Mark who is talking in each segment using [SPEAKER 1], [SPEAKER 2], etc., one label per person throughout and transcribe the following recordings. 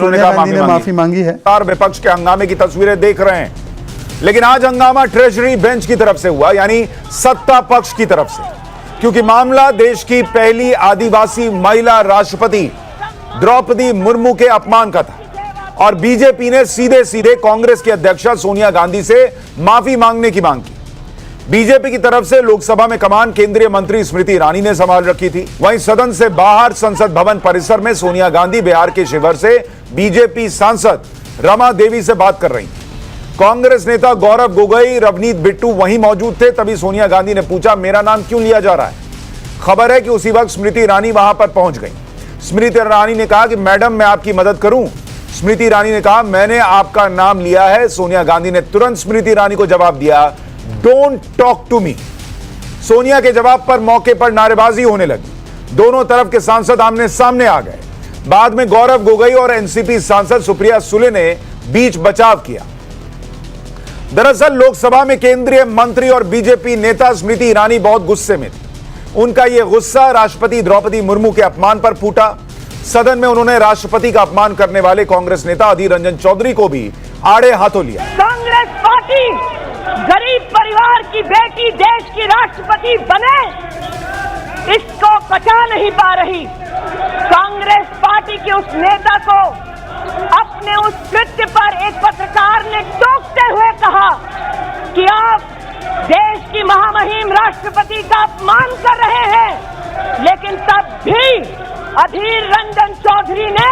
[SPEAKER 1] सोनिया गांधी ने माफी मांगी है।
[SPEAKER 2] विपक्ष के हंगामे की तस्वीरें देख रहे हैं, लेकिन आज हंगामा ट्रेजरी बेंच की तरफ से हुआ, यानी सत्ता पक्ष की तरफ से, क्योंकि मामला देश की पहली आदिवासी महिला राष्ट्रपति द्रौपदी मुर्मू के अपमान का था और बीजेपी ने सीधे सीधे कांग्रेस की अध्यक्षा सोनिया गांधी से माफी मांगने की मांग की। बीजेपी की तरफ से लोकसभा में कमान केंद्रीय मंत्री स्मृति ईरानी ने संभाल रखी थी। वहीं सदन से बाहर संसद भवन परिसर में सोनिया गांधी बिहार के शिवहर से बीजेपी सांसद रमा देवी से बात कर रही थी। कांग्रेस नेता गौरव गोगोई, रवनीत बिट्टू वहीं मौजूद थे। तभी सोनिया गांधी ने पूछा, मेरा नाम क्यों लिया जा रहा है? खबर है कि उसी वक्त स्मृति ईरानी वहां पर पहुंच गई। स्मृति ईरानी ने कहा कि मैडम मैं आपकी मदद करूं। स्मृति ईरानी ने कहा, मैंने आपका नाम लिया है। सोनिया गांधी ने तुरंत स्मृति ईरानी को जवाब दिया, don't talk to me. Sonia के जवाब पर मौके पर नारेबाजी होने लगी। दोनों तरफ के सांसद आमने सामने आ गए। बाद में गौरव गोगोई और एनसीपी सांसद सुप्रिया सुले ने बीच बचाव किया। दरअसल लोकसभा में केंद्रीय मंत्री और बीजेपी नेता स्मृति ईरानी बहुत गुस्से में थी। उनका यह गुस्सा राष्ट्रपति द्रौपदी मुर्मू के अपमान पर फूटा। सदन में उन्होंने राष्ट्रपति का अपमान करने वाले कांग्रेस नेता अधीर रंजन चौधरी को भी आड़े हाथों लिया।
[SPEAKER 3] कांग्रेस पार्टी गरीब परिवार की बेटी देश की राष्ट्रपति बने, इसको पचा नहीं पा रही। कांग्रेस पार्टी के उस नेता को अपने उस कृत्य पर एक पत्रकार ने टोकते हुए कहा कि आप देश की महामहिम राष्ट्रपति का अपमान कर रहे हैं, लेकिन तब भी अधीर रंजन चौधरी ने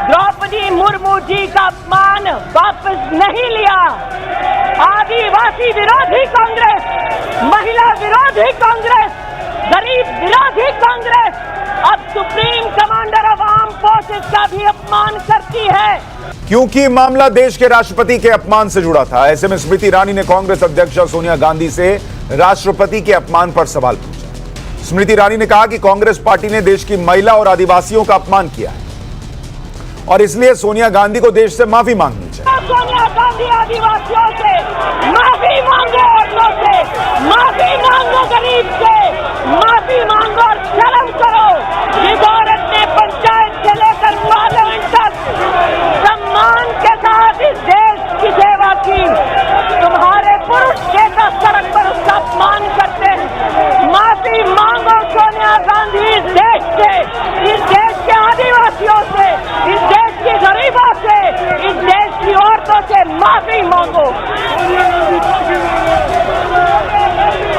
[SPEAKER 3] द्रौपदी मुर्मू जी का अपमान वापस नहीं लिया। आदिवासी विरोधी कांग्रेस, महिला विरोधी कांग्रेस, गरीब विरोधी कांग्रेस अब supreme commander of arm forces का भी अपमान करती है।
[SPEAKER 2] क्योंकि मामला देश के राष्ट्रपति के अपमान से जुड़ा था, ऐसे में स्मृति ईरानी ने कांग्रेस अध्यक्षा सोनिया गांधी से राष्ट्रपति के अपमान पर सवाल पूछा। स्मृति ईरानी ने कहा कि कांग्रेस पार्टी ने देश की महिला और आदिवासियों का अपमान किया है और इसलिए सोनिया गांधी को देश से माफी मांगनी चाहिए।
[SPEAKER 3] सोनिया गांधी आदिवासियों से माफी मांगो, औरतों से माफी मांगो, गरीब से माफी मांगो और शर्म करो। जिस औरत ने पंचायत से लेकर पार्लियामेंट तक सम्मान के साथ इस देश की सेवा की, तुम्हारे पुरुष नेता सड़क पर उसका अपमान करते हैं। माफी मांगो सोनिया गांधी इस देश के आदिवासियों से, इस देश के गरीबों से, इस देश की औरतों से माफी मांगो।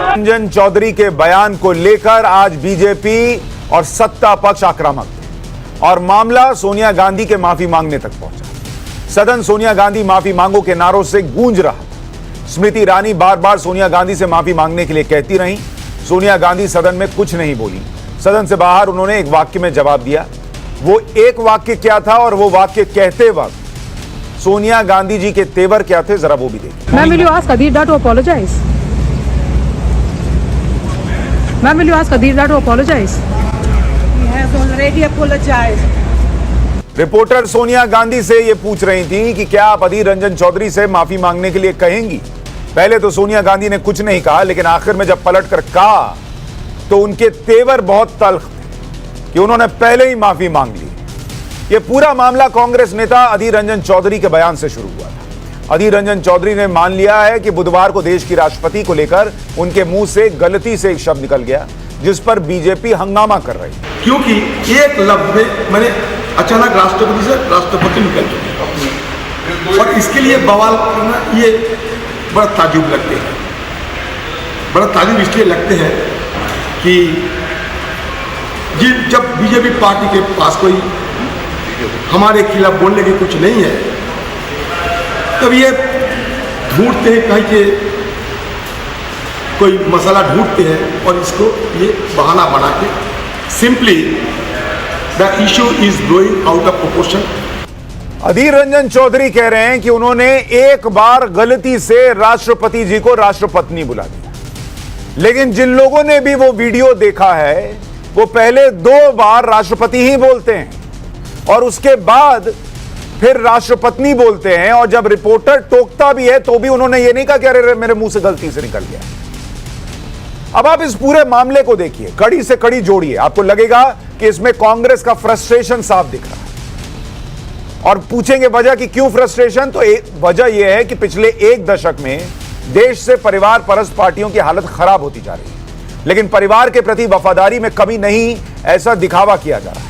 [SPEAKER 2] रंजन चौधरी के बयान को लेकर आज बीजेपी और सत्ता पक्ष आक्रामक थे और मामला सोनिया गांधी के माफी मांगने तक पहुंचा। सदन सोनिया गांधी माफी मांगो के नारों से गूंज रहा था। स्मृति ईरानी बार बार सोनिया गांधी से माफी मांगने के लिए कहती रहीं। सोनिया गांधी सदन में कुछ नहीं बोली। सदन से बाहर उन्होंने एक वाक्य में जवाब दिया। वो एक वाक्य क्या था और वो वाक्य कहते वक्त सोनिया गांधी जी के तेवर क्या थे, जरा वो भी देखिए।
[SPEAKER 4] Ma'am, will you ask Adir to apologize? Ma'am, will you ask Adir to apologize?
[SPEAKER 5] He has already apologized.
[SPEAKER 2] Reporter Sonia Gandhi से ये पूछ रही थी कि क्या आप अधीर रंजन चौधरी से माफी मांगने के लिए कहेंगी? पहले तो सोनिया गांधी ने कुछ नहीं कहा, लेकिन आखिर में जब पलट कर कहा तो उनके तेवर बहुत तल्ख थे कि उन्होंने पहले ही माफी मांग ली। यह पूरा मामला कांग्रेस नेता अधीर रंजन चौधरी के बयान से शुरू हुआ था। अधीर रंजन चौधरी ने मान लिया है कि बुधवार को देश की राष्ट्रपति को लेकर उनके मुंह से गलती से एक शब्द निकल गया, जिस पर बीजेपी हंगामा कर रही है।
[SPEAKER 6] क्योंकि एक लफ्ज में मैंने अचानक राष्ट्रपति से राष्ट्रपति निकल चुके और इसके लिए बवाल करना ये बड़ा ताजुब लगते हैं। बड़ा ताजुब इसलिए लगते हैं कि जब बीजेपी पार्टी के पास कोई हमारे खिलाफ बोलने की कुछ नहीं है, तब ये ढूंढते हैं कहीं के कोई मसला ढूंढते हैं और इसको ये बहाना बना के simply the issue is blowing out of proportion.
[SPEAKER 2] Adhir Ranjan Chowdhury कह रहे हैं कि उन्होंने एक बार गलती से राष्ट्रपति जी को राष्ट्रपत्नी बुला दिया, लेकिन जिन लोगों ने भी वो वीडियो देखा है वो पहले 2 बार राष्ट्रपति ही बोलते हैं और उसके बाद फिर राष्ट्रपत्नी बोलते हैं। और जब रिपोर्टर टोकता भी है तो भी उन्होंने ये नहीं कहा कि अरे मेरे मुंह से गलती से निकल गया। अब आप इस पूरे मामले को देखिए, कड़ी से कड़ी जोड़िए, आपको लगेगा कि इसमें कांग्रेस का फ्रस्ट्रेशन साफ दिख रहा है। और पूछेंगे वजह कि क्यों फ्रस्ट्रेशन, तो वजह यह है कि पिछले एक दशक में देश से परिवार परस्त पार्टियों की हालत खराब होती जा रही है, लेकिन परिवार के प्रति वफादारी में कमी नहीं, ऐसा दिखावा किया जा रहा है।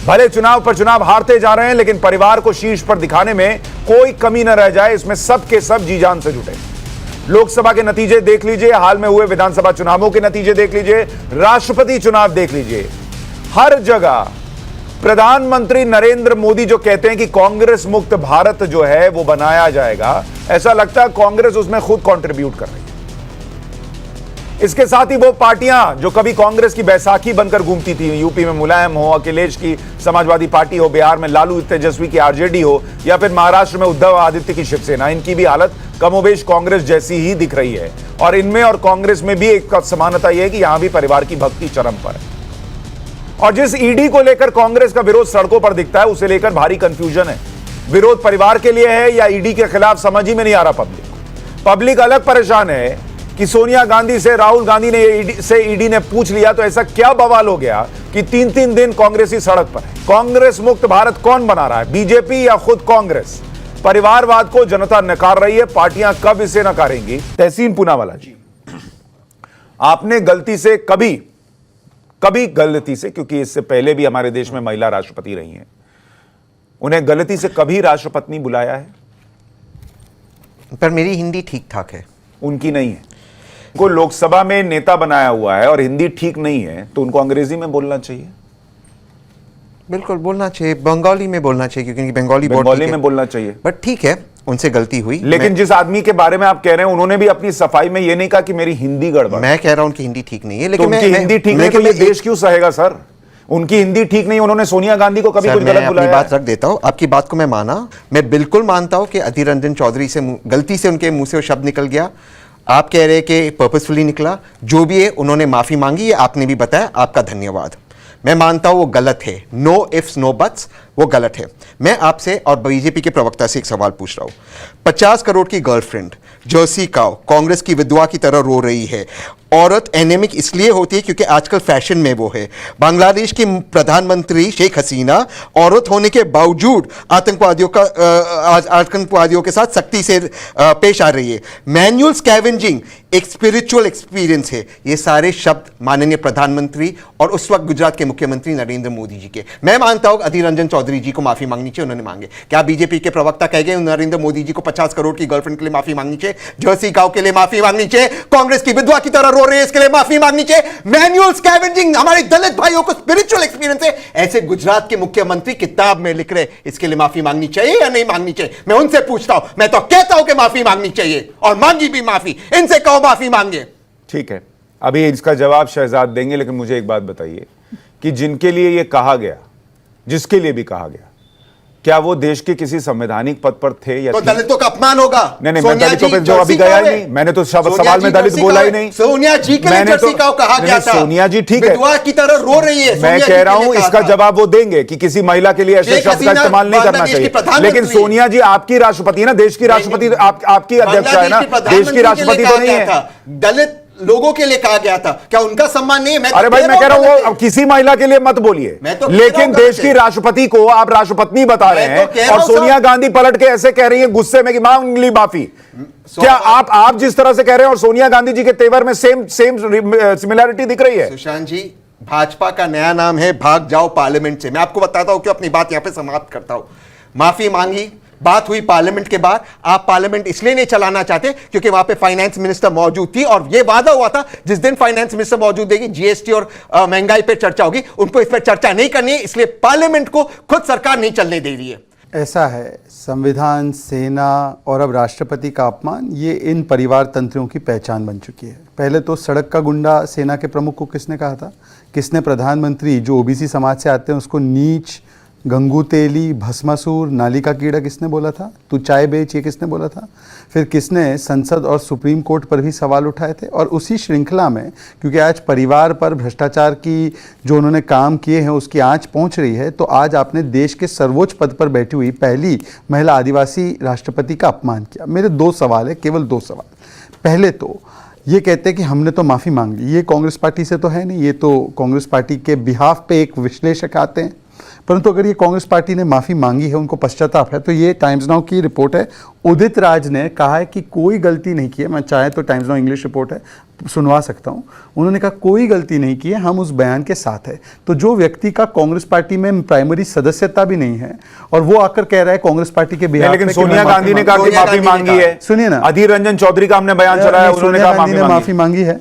[SPEAKER 2] भले चुनाव पर चुनाव हारते जा रहे हैं, लेकिन परिवार को शीर्ष पर दिखाने में कोई कमी न रह जाए, इसमें सब के सब जी जान से जुटे। लोकसभा के नतीजे देख लीजिए, हाल में हुए विधानसभा चुनावों के नतीजे देख लीजिए, राष्ट्रपति चुनाव देख लीजिए, हर जगह प्रधानमंत्री नरेंद्र मोदी जो कहते हैं कि कांग्रेस मुक्त भारत जो है वो बनाया जाएगा, ऐसा लगता है कांग्रेस उसमें खुद कंट्रीब्यूट कर रही है। इसके साथ ही वो पार्टियां जो कभी कांग्रेस की बैसाखी बनकर घूमती थी, यूपी में मुलायम हो, अखिलेश की समाजवादी पार्टी हो, बिहार में लालू तेजस्वी की आरजेडी हो, या फिर महाराष्ट्र में उद्धव आदित्य की शिवसेना, इनकी भी हालत कमोबेश कांग्रेस जैसी ही दिख रही है। और इनमें और कांग्रेस में भी एक समानता यह है कि यहां भी परिवार की भक्ति चरम पर है। और जिस ईडी को लेकर कांग्रेस का विरोध सड़कों पर दिखता है, उसे लेकर भारी कंफ्यूजन है। विरोध परिवार के लिए है या ईडी के खिलाफ, समझ ही में नहीं आ रहा। पब्लिक अलग परेशान है कि सोनिया गांधी से राहुल गांधी ने ईडी ने पूछ लिया तो ऐसा क्या बवाल हो गया कि 3-3 दिन कांग्रेसी सड़क पर है। कांग्रेस मुक्त भारत कौन बना रहा है, बीजेपी या खुद कांग्रेस? परिवारवाद को जनता नकार रही है, पार्टियां कब इसे नकारेंगी? तहसीन पूनावाला जी, आपने गलती से कभी गलती से, क्योंकि इससे पहले भी हमारे देश में महिला राष्ट्रपति रही हैं, उन्हें गलती से कभी राष्ट्रपति बुलाया है?
[SPEAKER 7] पर मेरी हिंदी ठीक ठाक है,
[SPEAKER 2] उनकी नहीं है। को लोकसभा में नेता बनाया हुआ है और हिंदी ठीक नहीं है, तो उनको अंग्रेजी में बोलना चाहिए।
[SPEAKER 7] बिल्कुल बोलना चाहिए, बंगाली में बोलना चाहिए, क्योंकि बंगाली
[SPEAKER 2] में बोलना चाहिए।
[SPEAKER 7] बट ठीक है, उनसे गलती हुई।
[SPEAKER 2] लेकिन जिस आदमी के बारे में आप कह रहे हैं, उन्होंने भी अपनी सफाई में ये नहीं कहा कि मेरी हिंदी गड़बड़।
[SPEAKER 7] मैं कह रहा हूं उनकी हिंदी ठीक नहीं है, लेकिन
[SPEAKER 2] तो उनकी हिंदी ठीक नहीं, तो ये देश क्यों सहेगा सर? उनकी हिंदी ठीक नहीं, उन्होंने सोनिया गांधी को कभी कुछ गलत बुलाया?
[SPEAKER 7] बात रख देता हूं, आपकी बात को मैं माना, मैं बिल्कुल मानता हूं कि अधीर रंजन चौधरी से गलती से उनके मुंह से वो शब्द निकल गया। आप कह रहे हैं कि पर्पसफुली निकला, जो भी है उन्होंने माफी मांगी, ये आपने भी बताया, आपका धन्यवाद। मैं मानता हूं वो गलत है, नो इफ्स नो बट्स, वो गलत है। मैं आपसे और बीजेपी के प्रवक्ता से एक सवाल पूछ रहा हूं। 50 करोड़ की गर्लफ्रेंड जर्सी काउ कांग्रेस की विधवा की तरह रो रही है। औरत एनेमिक इसलिए होती है क्योंकि आजकल फैशन में वो है। बांग्लादेश की प्रधानमंत्री शेख हसीना औरत होने के बावजूद आतंकवादियों के साथ सख्ती से पेश आ रही है। मैनुअल स्कैवेंजिंग एक स्पिरिचुअल एक्सपीरियंस है। ये सारे शब्द माननीय प्रधानमंत्री और उस वक्त गुजरात के मुख्यमंत्री नरेंद्र मोदी जी के। मैं मानता हूं अधीर रंजन चौधरी जी को माफी मांगनी चाहिए, उन्होंने मांगे। क्या बीजेपी के प्रवक्ता कह गए नरेंद्र मोदी जी को 50 करोड़ की गर्लफ्रेंड के लिए माफी मांगनी चाहिए, जर्सी काउ के लिए माफी मांगनी चाहिए, कांग्रेस की विधवा की तरह रो रहे हैं इसके लिए माफी मांगनी चाहिए? मैनुअल स्कैवेंजिंग हमारे दलित भाइयों को स्पिरिचुअल एक्सपीरियंस है, ऐसे गुजरात के मुख्यमंत्री किताब में लिख रहे, इसके लिए माफी मांगनी चाहिए या नहीं मांगनी चाहिए? मैं उनसे पूछता हूं, मैं तो कहता हूं कि माफी मांगनी चाहिए और मांगी भी माफी। इनसे कहो माफी मांगे।
[SPEAKER 2] ठीक है, अभी इसका जवाब शहजाद देंगे, लेकिन मुझे एक बात बताइए कि जिनके लिए यह कहा गया, जिसके लिए भी कहा गया, क्या वो देश के किसी संवैधानिक पद पर थे या
[SPEAKER 7] तो दलितों का अपमान होगा?
[SPEAKER 2] नहीं, मैं दलितों पे जो अभी गया ही नहीं, मैंने तो सवाल में दलित बोला ही नहीं।
[SPEAKER 7] सोनिया जी के लिए जर्सी काउ कहा गया था।
[SPEAKER 2] सोनिया जी ठीक है,
[SPEAKER 7] विधवा की तरह रो रही है।
[SPEAKER 2] मैं कह रहा हूं इसका जवाब वो देंगे कि किसी महिला के लिए ऐसे शब्द का इस्तेमाल नहीं करना चाहिए। लेकिन सोनिया जी आपकी राष्ट्रपति है ना, देश की राष्ट्रपति, आपकी अध्यक्ष है ना, देश की राष्ट्रपति तो नहीं है।
[SPEAKER 7] दलित लोगों के लिए कहा गया था, क्या उनका सम्मान नहीं है?
[SPEAKER 2] अरे भाई मैं कह रहा हूं वो किसी महिला के लिए मत बोलिए, लेकिन देश की राष्ट्रपति को आप राष्ट्रपति बता रहे हैं और सोनिया गांधी पलट के ऐसे कह रही है गुस्से में कि मांग ली माफी। क्या आप जिस तरह से कह रहे हैं और सोनिया गांधी जी के तेवर में सेम सिमिलैरिटी दिख रही है?
[SPEAKER 7] सुशांत जी, भाजपा का नया नाम है भाग जाओ पार्लियामेंट से। मैं आपको बताता हूं कि अपनी बात यहां पे समाप्त करता हूं। माफी मांगी, बात हुई पार्लियामेंट के बाद। आप पार्लियामेंट इसलिए नहीं चलाना चाहते क्योंकि वहां पे फाइनेंस मिनिस्टर मौजूद थी और यह वादा हुआ था जिस दिन फाइनेंस मिनिस्टर मौजूद देगी जीएसटी और महंगाई पे चर्चा होगी। उनको इस पर चर्चा नहीं करनी है, इसलिए पार्लियामेंट को खुद सरकार नहीं चलने दे रही है।
[SPEAKER 1] ऐसा है, संविधान, सेना और अब राष्ट्रपति का अपमान, ये इन परिवार तंत्रियों की पहचान बन चुकी है। पहले तो सड़क का गुंडा सेना के प्रमुख को किसने कहा था? किसने प्रधानमंत्री जो ओबीसी समाज से आते हैं उसको नीच, गंगू तेली, भस्मासुर, नाली का कीड़ा किसने बोला था? तू चाय बेच, ये किसने बोला था? फिर किसने संसद और सुप्रीम कोर्ट पर भी सवाल उठाए थे? और उसी श्रृंखला में, क्योंकि आज परिवार पर भ्रष्टाचार की जो उन्होंने काम किए हैं उसकी आंच पहुंच रही है, तो आज आपने देश के सर्वोच्च पद पर बैठी हुई पहली महिला आदिवासी राष्ट्रपति का अपमान किया। मेरे 2 सवाल है, केवल 2 सवाल। पहले तो ये कहते हैं कि हमने तो माफ़ी मांग ली, ये कांग्रेस पार्टी से तो है नहीं, ये तो कांग्रेस पार्टी के बिहाफ पे एक विश्लेषक आते हैं। परंतु अगर ये कांग्रेस पार्टी ने माफी मांगी है, उनको पश्चाताप है, तो ये टाइम्स नाउ की रिपोर्ट है, उदित राज ने कहा है कि कोई गलती नहीं की है। मैं चाहे तो टाइम्स नाउ इंग्लिश रिपोर्ट है, सुनवा सकता हूं। उन्होंने कहा कोई गलती नहीं की है, हम उस बयान के साथ है। तो जो व्यक्ति का कांग्रेस पार्टी में प्राइमरी सदस्यता भी नहीं है और वो आकर कह रहा है कांग्रेस पार्टी के बिहार,
[SPEAKER 2] लेकिन सोनिया गांधी ने कहा कि माफी मांगी है।
[SPEAKER 1] सुनिए ना,
[SPEAKER 2] अधीर रंजन चौधरी का हमने बयान चलाया, उन्होंने कहा
[SPEAKER 1] माफी मांगी है।